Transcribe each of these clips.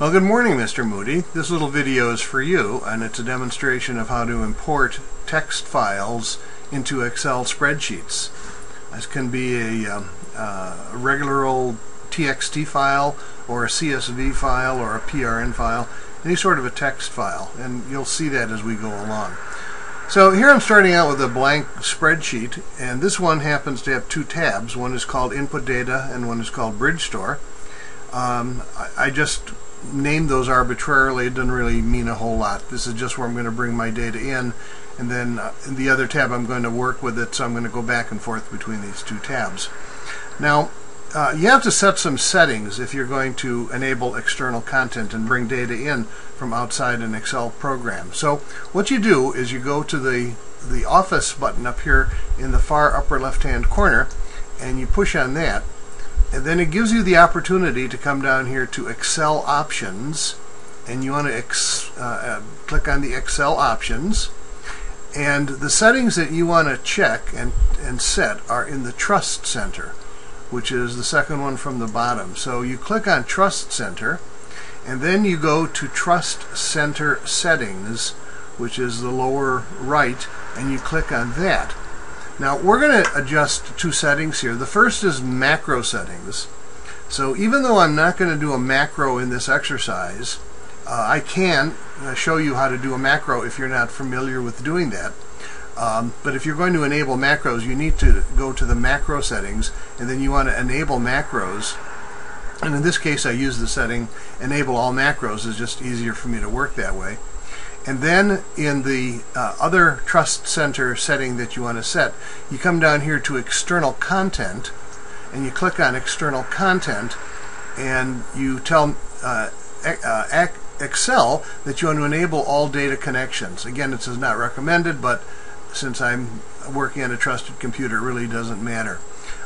Well, good morning, Mr. Moody. This little video is for you, and it's a demonstration of how to import text files into Excel spreadsheets. This can be a regular old TXT file, or a CSV file, or a PRN file, any sort of a text file, and you'll see that as we go along. So here I'm starting out with a blank spreadsheet, and this one happens to have two tabs. One is called Input Data, and one is called Bridge Store. I just named those arbitrarily. It doesn't really mean a whole lot. This is just where I'm going to bring my data in, and then in the other tab I'm going to work with it, so I'm going to go back and forth between these two tabs. Now, you have to set some settings if you're going to enable external content and bring data in from outside an Excel program. So what you do is you go to the Office button up here in the far upper left-hand corner, and you push on that, and then it gives you the opportunity to come down here to Excel Options, and you want to click on the Excel Options, and the settings that you want to check and set are in the Trust Center, which is the second one from the bottom. So you click on Trust Center, and then you go to Trust Center Settings, which is the lower right, and you click on that. Now we're going to adjust two settings here. The first is macro settings. So even though I'm not going to do a macro in this exercise, I can show you how to do a macro if you're not familiar with doing that. But if you're going to enable macros, you need to go to the macro settings, and then you want to enable macros. And in this case I use the setting enable all macros. It's just easier for me to work that way. And then in the other Trust Center setting that you want to set, you come down here to External Content, and you click on External Content, and you tell Excel that you want to enable all data connections. Again, it says not recommended, but since I'm working on a trusted computer, it really doesn't matter.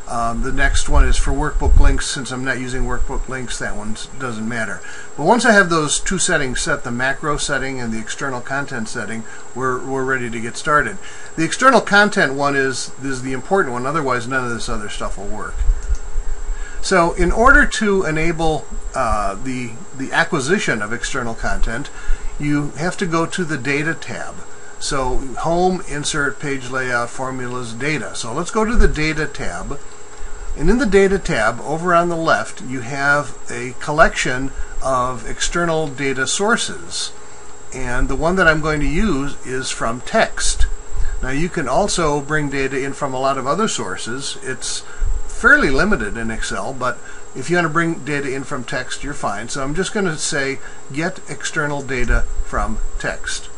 The next one is for workbook links. Since I'm not using workbook links, that one doesn't matter. But once I have those two settings set, the macro setting and the external content setting, we're ready to get started. The external content one is the important one, otherwise none of this other stuff will work. So in order to enable the acquisition of external content, you have to go to the Data tab. So Home, Insert, Page Layout, Formulas, Data. So let's go to the Data tab. And in the Data tab, over on the left, you have a collection of external data sources. And the one that I'm going to use is from text. Now you can also bring data in from a lot of other sources. It's fairly limited in Excel, but if you want to bring data in from text, you're fine. So I'm just going to say get external data from text.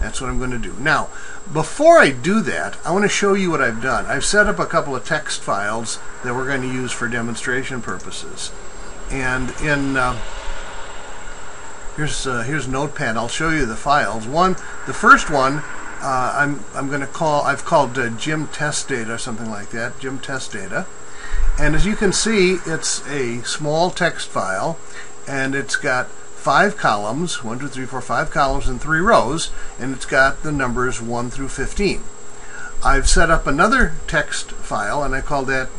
That's what I'm going to do. Now, before I do that, I want to show you what I've done. I've set up a couple of text files that we're going to use for demonstration purposes. And in here's Notepad. I'll show you the files. The first one I've called Gym Test Data or something like that. Gym Test Data. And as you can see, it's a small text file, and it's got 5 columns, 1, 2, 3, 4, 5 columns and 3 rows, and it's got the numbers 1 through 15. I've set up another text file, and I call that,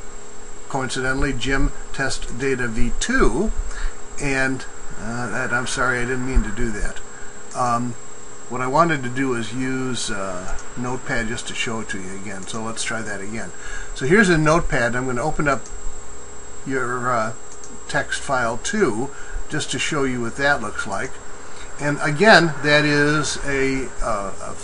coincidentally, Gym Test Data V2, and I'm sorry, I didn't mean to do that. What I wanted to do is use Notepad just to show it to you again, so let's try that again. So here's a Notepad. I'm going to open up your text file 2, just to show you what that looks like. And again, that is a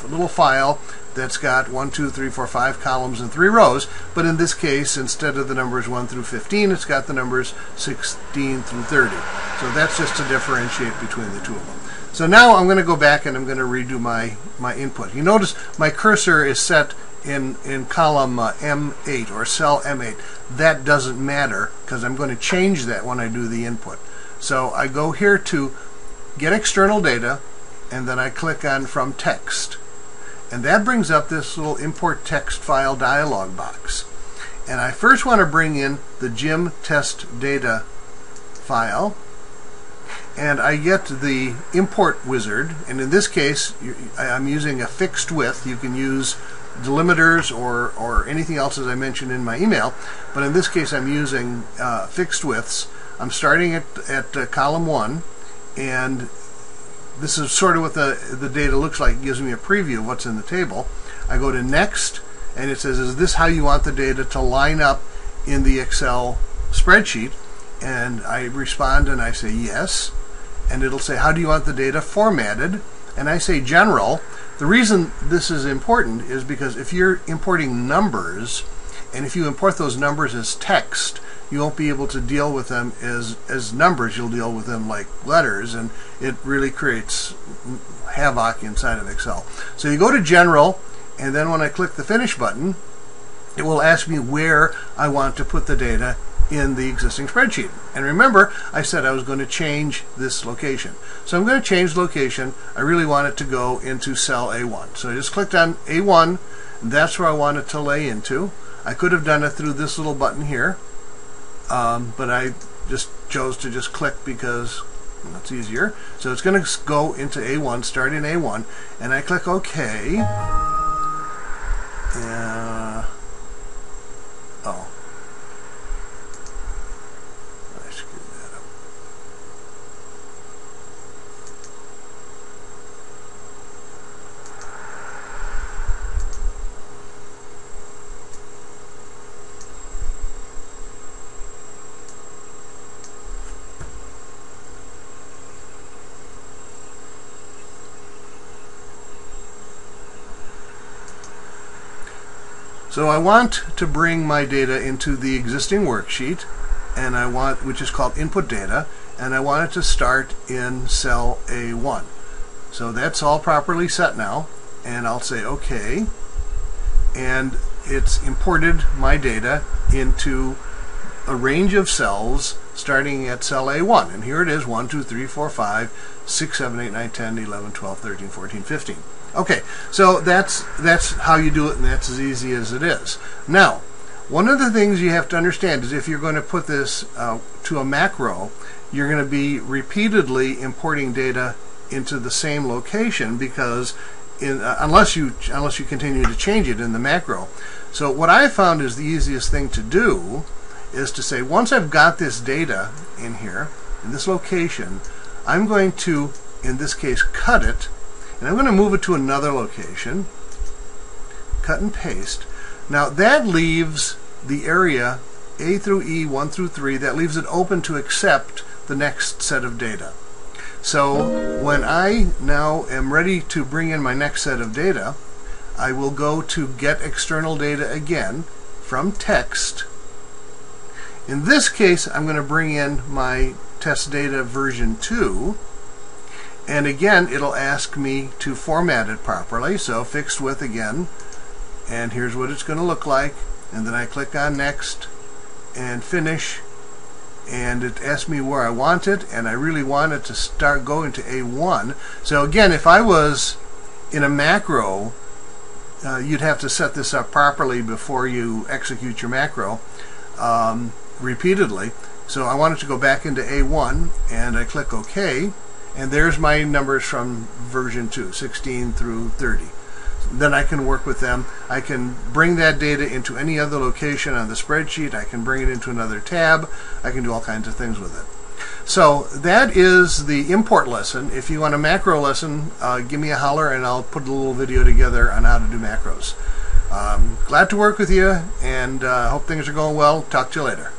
little file that's got 1, 2, 3, 4, 5 columns and 3 rows, but in this case, instead of the numbers 1 through 15, it's got the numbers 16 through 30. So that's just to differentiate between the two of them. So now I'm going to go back and I'm going to redo my input. You notice my cursor is set in column M8 or cell M8. That doesn't matter because I'm going to change that when I do the input. So I go here to Get External Data, and then I click on From Text. And that brings up this little Import Text File dialog box. And I first want to bring in the Gym Test Data file, and I get the import wizard, and in this case I'm using a fixed width. You can use delimiters or anything else as I mentioned in my email, but in this case I'm using fixed widths. I'm starting at column 1, and this is sort of what the data looks like. It gives me a preview of what's in the table. I go to Next, and it says, is this how you want the data to line up in the Excel spreadsheet? And I respond and I say yes, and it'll say, how do you want the data formatted? And I say general. The reason this is important is because if you're importing numbers, and if you import those numbers as text, you won't be able to deal with them as numbers. You'll deal with them like letters, and it really creates havoc inside of Excel. So you go to General, and then when I click the Finish button, it will ask me where I want to put the data in the existing spreadsheet. And remember, I said I was going to change this location. So I'm going to change location. I really want it to go into cell A1. So I just clicked on A1. That's where I want it to lay into. I could have done it through this little button here, but I just chose to just click because that's easier. So it's going to go into A1, start in A1, and I click OK. Oh. I screwed that up. So I want to bring my data into the existing worksheet, and I want, which is called input data, and I want it to start in cell A1. So that's all properly set now, and I'll say OK, and it's imported my data into a range of cells starting at cell A1, and here it is: 1, 2, 3, 4, 5, 6, 7, 8, 9, 10, 11, 12, 13, 14, 15. Okay, so that's how you do it, and that's as easy as it is. Now, one of the things you have to understand is if you're going to put this to a macro, you're going to be repeatedly importing data into the same location, because unless you continue to change it in the macro. So what I found is the easiest thing to do is to say, once I've got this data in here, in this location, I'm going to, in this case, cut it, and I'm going to move it to another location, cut and paste. Now that leaves the area A through E, 1 through 3, that leaves it open to accept the next set of data. So when I now am ready to bring in my next set of data, I will go to Get External Data again from Text. In this case, I'm going to bring in my test data version 2. And again, it'll ask me to format it properly. So fixed with again, and here's what it's going to look like. And then I click on Next and Finish, and it asks me where I want it, and I really want it to go into A1. So again, if I was in a macro, you'd have to set this up properly before you execute your macro repeatedly. So I want it to go back into A1, and I click OK. And there's my numbers from version 2, 16 through 30. Then I can work with them. I can bring that data into any other location on the spreadsheet. I can bring it into another tab. I can do all kinds of things with it. So that is the import lesson. If you want a macro lesson, give me a holler, and I'll put a little video together on how to do macros. Glad to work with you, and hope things are going well. Talk to you later.